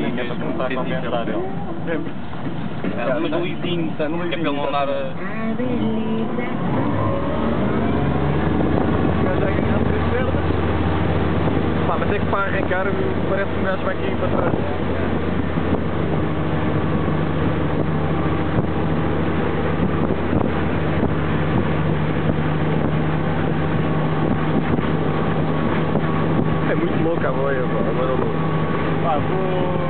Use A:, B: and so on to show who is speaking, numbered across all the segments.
A: que é para começar a compensar ele.
B: Mas o lisinho, que é para ele não andar a...
A: Pá, mas é que para arrancar parece que o gajo vai cair para trás. É muito louca a boia, agora louco. Pá, vou...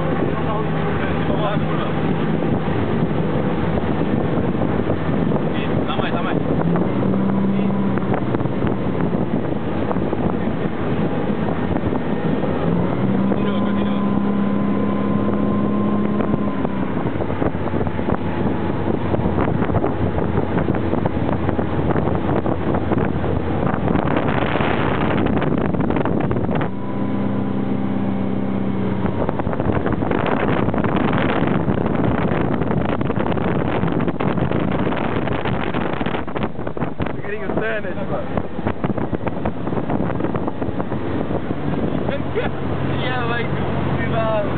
B: Dá mais, dá mais. Continua, continua.
A: Cenas, pá.
B: E é bem que velocidade.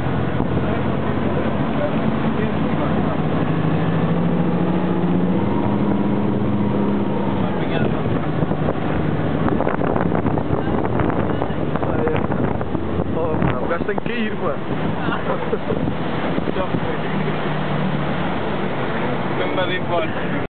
A: O gajo tem que cair, pá.
B: Não me dá de embora.